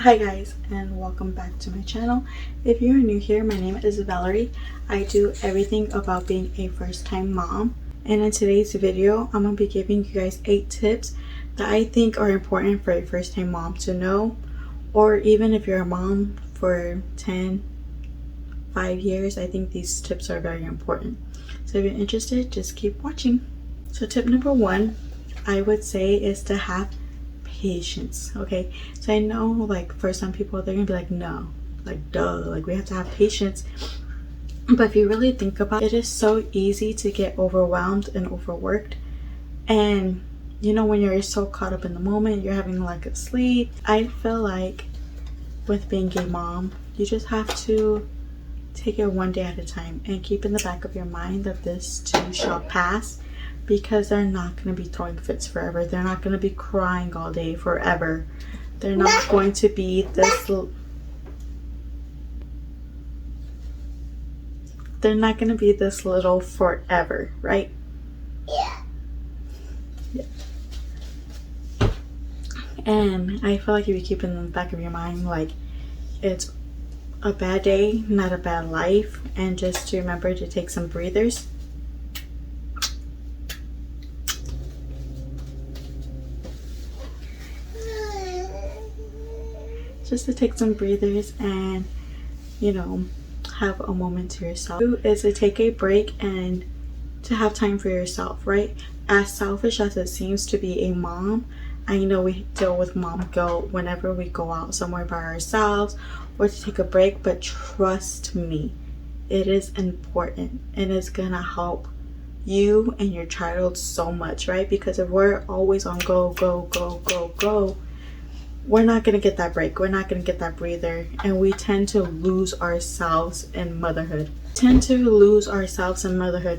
Hi guys, and welcome back to my channel. If you're new here, my name is Valerie. I do everything about being a first-time mom, and in today's video I'm going to be giving you guys 8 tips that I think are important for a first-time mom to know, or even if you're a mom for 5 years. I think these tips are very important. So if you're interested, just keep watching. So tip number 1, I would say, is to have patience. Okay, so I know, like, for some people they're gonna be like, no, like, duh, like, we have to have patience. But if you really think about it, it is so easy to get overwhelmed and overworked. And you know, when you're so caught up in the moment, you're having lack of sleep. I feel like with being a mom, you just have to take it one day at a time and keep in the back of your mind that this too shall pass, because they're not going to be throwing fits forever. They're not going to be crying all day forever. They're not going to be this they're not going to be this little forever, right? Yeah. And I feel like if you keep in the back of your mind, like, it's a bad day, not a bad life, and just to remember to take some breathers. Just to take some breathers and, you know, have a moment to yourself. Is to take a break and to have time for yourself, right? As selfish as it seems to be a mom, I know we deal with mom guilt whenever we go out somewhere by ourselves or to take a break, but trust me, it is important and it's gonna help you and your child so much, right? Because if we're always on go, we're not going to get that break. We're not going to get that breather. And we tend to lose ourselves in motherhood.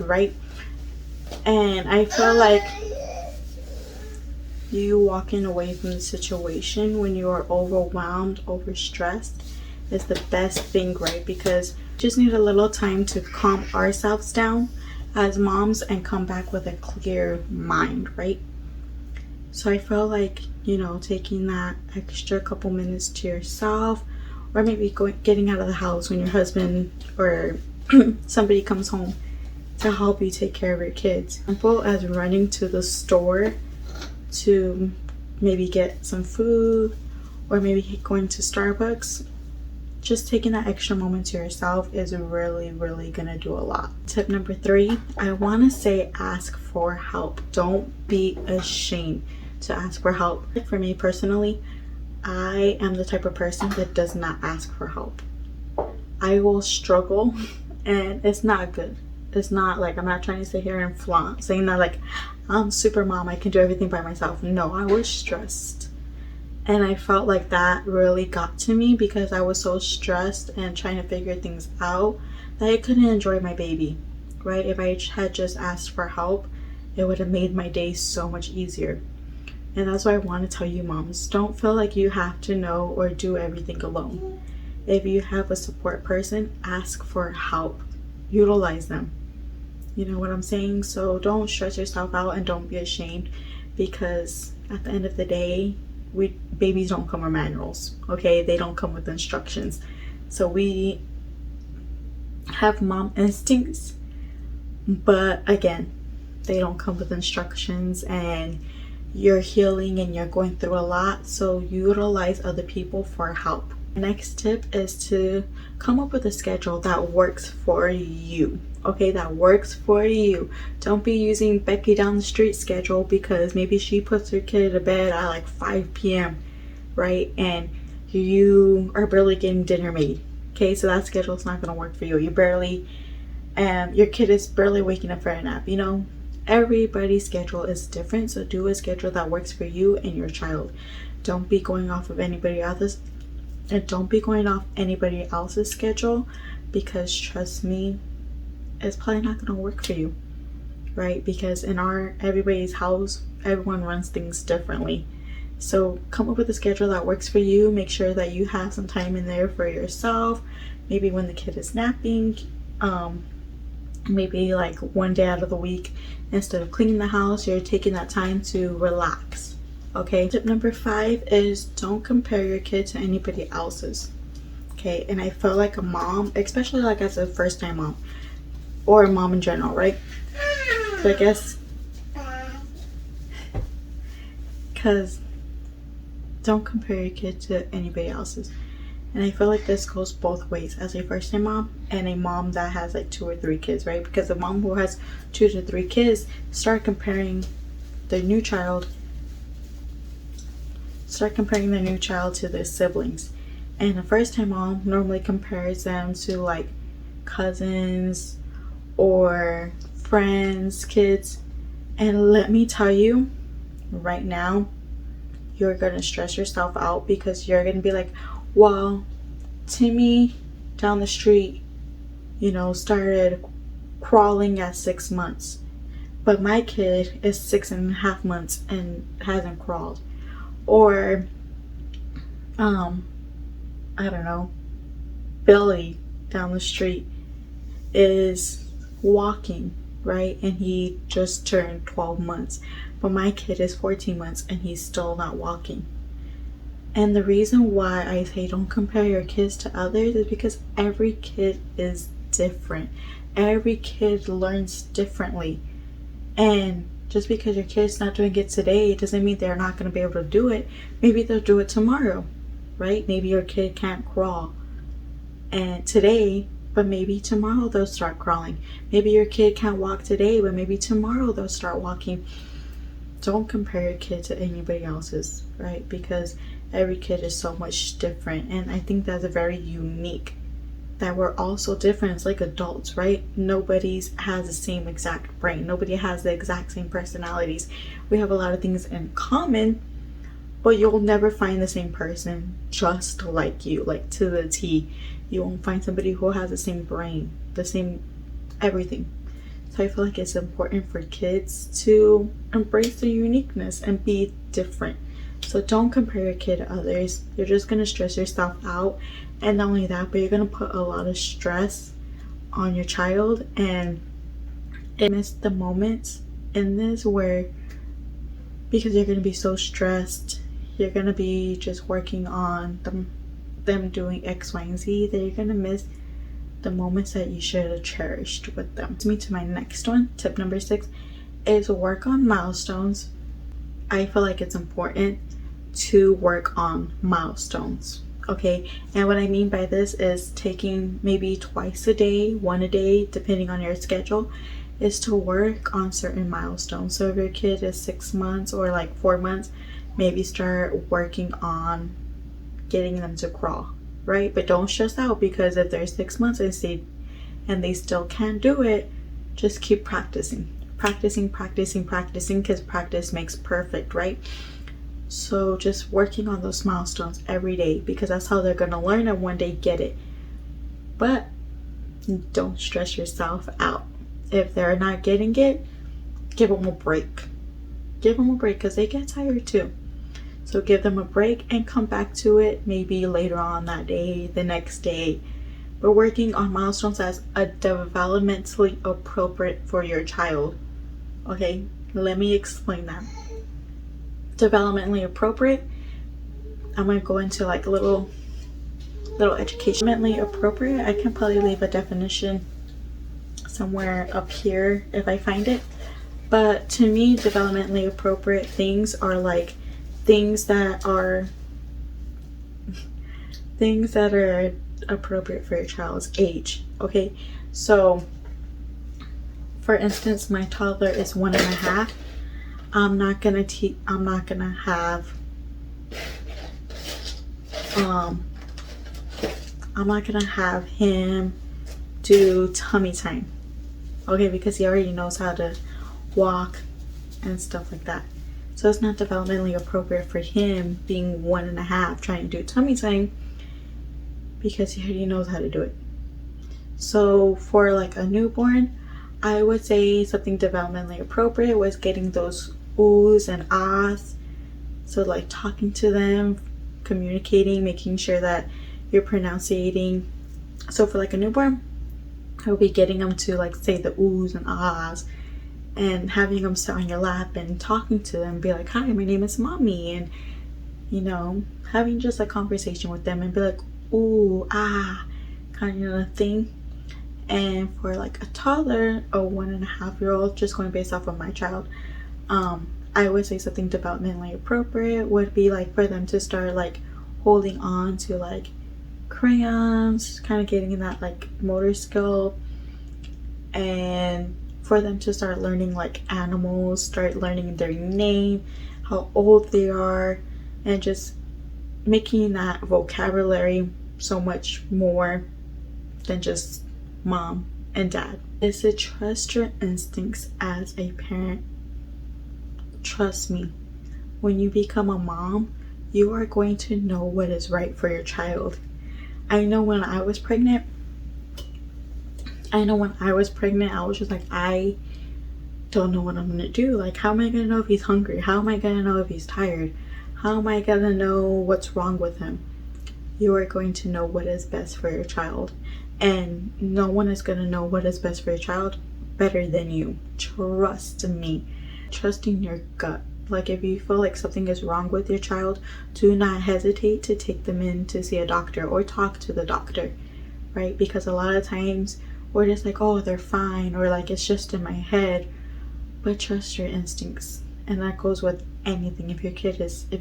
Right? And I feel like you walking away from the situation when you are overwhelmed, overstressed, is the best thing, right? Because we just need a little time to calm ourselves down as moms and come back with a clear mind, right? So I feel like, you know, taking that extra couple minutes to yourself, or maybe getting out of the house when your husband or somebody comes home to help you take care of your kids. Simple as running to the store to maybe get some food, or maybe going to Starbucks. Just taking that extra moment to yourself is really gonna do a lot. Tip number 3, I want to say ask for help. Don't be ashamed to ask for help. For me personally, I am the type of person that does not ask for help. I will struggle and it's not good. It's not like, I'm not trying to sit here and flaunt saying that like I'm super mom, I can do everything by myself. No, I was stressed. And I felt like that really got to me because I was so stressed and trying to figure things out that I couldn't enjoy my baby, right? If I had just asked for help, it would have made my day so much easier. And that's why I want to tell you moms, don't feel like you have to know or do everything alone. If you have a support person, ask for help. Utilize them. You know what I'm saying? So don't stress yourself out and don't be ashamed, because at the end of the day, babies don't come with manuals, okay? They don't come with instructions. So we have mom instincts, but again, they don't come with instructions, and you're healing and you're going through a lot, so utilize other people for help. Next tip is to come up with a schedule that works for you, okay? That works for you. Don't be using Becky down the street schedule, because maybe she puts her kid to bed at like 5 p.m., right? And you are barely getting dinner made, okay? So that schedule is not going to work for you. Your kid is barely waking up for a nap, you know? Everybody's schedule is different, so do a schedule that works for you and your child. Don't be going off of anybody else's, and don't be going off anybody else's schedule, because trust me, it's probably not going to work for you, right? Because in everybody's house, everyone runs things differently. So come up with a schedule that works for you. Make sure that you have some time in there for yourself. Maybe when the kid is napping, maybe like one day out of the week, instead of cleaning the house, you're taking that time to relax, Okay, tip number 5 is don't compare your kid to anybody else's. Okay, and I feel like a mom, especially like as a first time mom or a mom in general, right? But I guess because don't compare your kid to anybody else's. And I feel like this goes both ways as a first time mom and a mom that has like 2 or 3 kids, right? Because a mom who has 2 to 3 kids start comparing their new child to their siblings. And a first time mom normally compares them to like cousins or friends, kids. And let me tell you right now, you're gonna stress yourself out because you're gonna be like, well, Timmy down the street, started crawling at 6 months, but my kid is 6.5 months and hasn't crawled. Or I don't know, Billy down the street is walking, right? And he just turned 12 months, but my kid is 14 months and he's still not walking. And the reason why I say don't compare your kids to others is because every kid is different. Every kid learns differently. And just because your kid's not doing it today doesn't mean they're not going to be able to do it. Maybe they'll do it tomorrow, right? Maybe your kid can't crawl and today, but maybe tomorrow they'll start crawling. Maybe your kid can't walk today, but maybe tomorrow they'll start walking. Don't compare your kid to anybody else's, right? Because every kid is so much different, and I think that's very unique, that we're all so different. It's like adults, right? Nobody has the same exact brain. Nobody has the exact same personalities. We have a lot of things in common, but you'll never find the same person just like you, like to the T. You won't find somebody who has the same brain, the same everything. So I feel like it's important for kids to embrace their uniqueness and be different. So don't compare your kid to others. You're just going to stress yourself out. And not only that, but you're going to put a lot of stress on your child. And it missed the moments in this where, because you're going to be so stressed, you're going to be just working on them doing X, Y, and Z, that you're going to miss the moments that you should have cherished with them. To me, to my next one, tip number 6 is work on milestones. I feel like it's important to work on milestones, okay? And what I mean by this is taking maybe twice a day, one a day, depending on your schedule, is to work on certain milestones. So if your kid is 6 months or like 4 months, maybe start working on getting them to crawl, right? But don't stress out, because if they're 6 months and they still can't do it, just keep practicing, because practice makes perfect, right? So just working on those milestones every day, because that's how they're going to learn and one day get it. But don't stress yourself out. If they're not getting it, give them a break. Because they get tired too. So give them a break and come back to it maybe later on that day, the next day. But working on milestones as a developmentally appropriate for your child. Okay, let me explain that. Developmentally appropriate, I'm going to go into like a little education. Developmentally appropriate, I can probably leave a definition somewhere up here if I find it. But to me, developmentally appropriate things are like things that are appropriate for your child's age. Okay, so for instance, my toddler is 1.5. I'm not gonna have him do tummy time, okay, because he already knows how to walk and stuff like that. So it's not developmentally appropriate for him, being 1.5, trying to do tummy time, because he already knows how to do it. So for like a newborn, I would say something developmentally appropriate was getting those oohs and ahs. So like talking to them, communicating, making sure that you're pronunciating. So for like a newborn, I would be getting them to like say the oohs and ahs and having them sit on your lap and talking to them, be like, hi, my name is mommy, and you know, having just a conversation with them and be like, ooh, ah, kind of thing. And for like a toddler, a 1.5-year-old, just going based off of my child, I would say something developmentally appropriate would be like for them to start like holding on to like crayons, kind of getting in that like motor skill, and for them to start learning like animals, start learning their name, how old they are, and just making that vocabulary so much more than just mom and dad. Is to trust your instincts as a parent. Trust me, when you become a mom, you are going to know what is right for your child. I know when I was pregnant, I was just like, I don't know what I'm gonna do. Like, how am I gonna know if he's hungry? How am I gonna know if he's tired? How am I gonna know what's wrong with him? You are going to know what is best for your child, and no one is gonna know what is best for your child better than you. Trust me. Trust in your gut. Like, if you feel like something is wrong with your child, do not hesitate to take them in to see a doctor or talk to the doctor, right? Because a lot of times we're just like, oh, they're fine, or like it's just in my head. But trust your instincts, and that goes with anything. If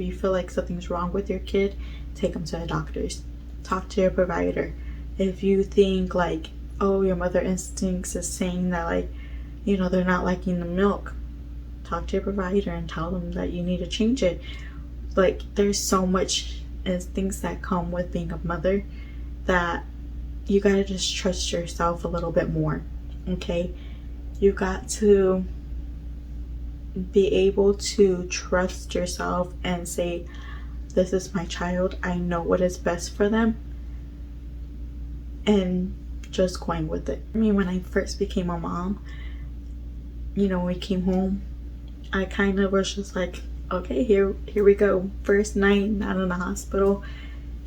you feel like something's wrong with your kid, take them to the doctors. Talk to your provider. If you think like, oh, your mother instincts is saying that, like, you know, they're not liking the milk, talk to your provider and tell them that you need to change it. Like, there's so much things that come with being a mother that you gotta just trust yourself a little bit more, okay? You got to be able to trust yourself and say, this is my child, I know what is best for them, and just going with it. I mean, when I first became a mom, you know, when we came home, I kind of was just like, okay, here we go. First night not in the hospital,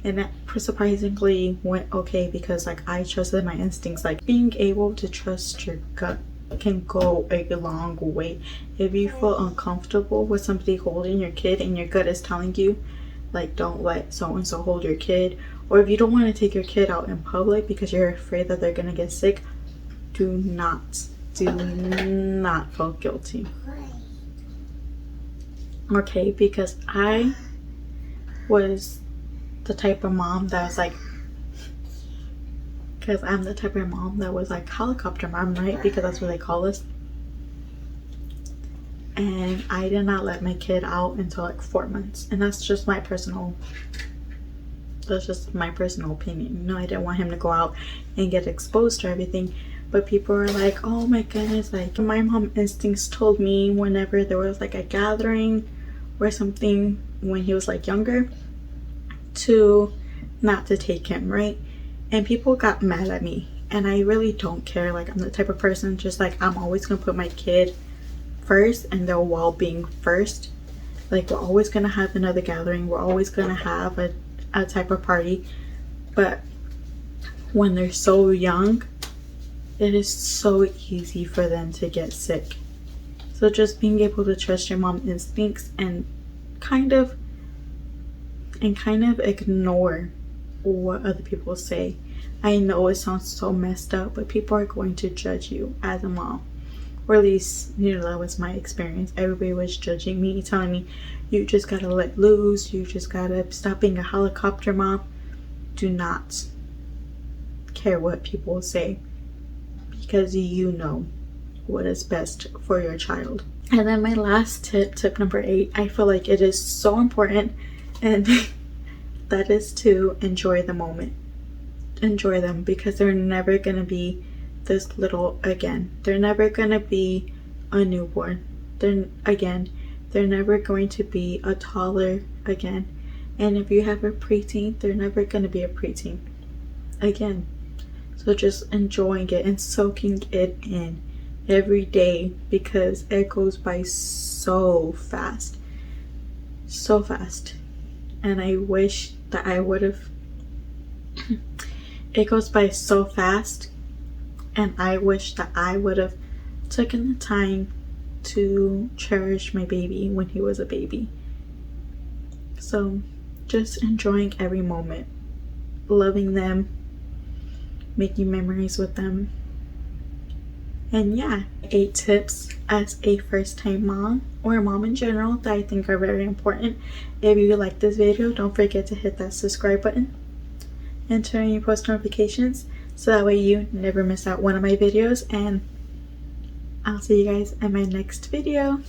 and that surprisingly went okay because like I trusted my instincts. Like, being able to trust your gut can go a long way. If you feel uncomfortable with somebody holding your kid and your gut is telling you like, don't let so and so hold your kid, or if you don't want to take your kid out in public because you're afraid that they're gonna get sick, do not feel guilty, okay? Because I was the type of mom that was like, because I'm the type of mom that was like helicopter mom, right? Because that's what they call us. And I did not let my kid out until like 4 months, and that's just my personal opinion. You know, I didn't want him to go out and get exposed to everything. But people were like, oh my goodness, like my mom instincts told me whenever there was like a gathering or something when he was like younger, to not to take him, right? And people got mad at me, and I really don't care. Like, I'm the type of person, just like, I'm always gonna put my kid first and their well-being first. Like, we're always gonna have another gathering, we're always gonna have a type of party, but when they're so young, it is so easy for them to get sick. So just being able to trust your mom's instincts and kind of ignore what other people say. I know it sounds so messed up, but people are going to judge you as a mom, or at least, you know, that was my experience. Everybody was judging me, telling me, you just gotta let loose, you just gotta stop being a helicopter mom. Do not care what people say, because you know what is best for your child. And then my last tip number 8, I feel like it is so important, and that is to enjoy the moment. Enjoy them, because they're never gonna be this little again. They're never gonna be a newborn. They're never going to be a toddler again. And if you have a preteen, they're never gonna be a preteen again. So just enjoying it and soaking it in every day, because it goes by so fast. And I wish that I would have it goes by so fast, and I wish that I would have taken the time to cherish my baby when he was a baby. So just enjoying every moment, loving them, making memories with them. And yeah, 8 tips as a first-time mom or a mom in general that I think are very important. If you like this video, don't forget to hit that subscribe button and turn on your post notifications so that way you never miss out one of my videos. And I'll see you guys in my next video.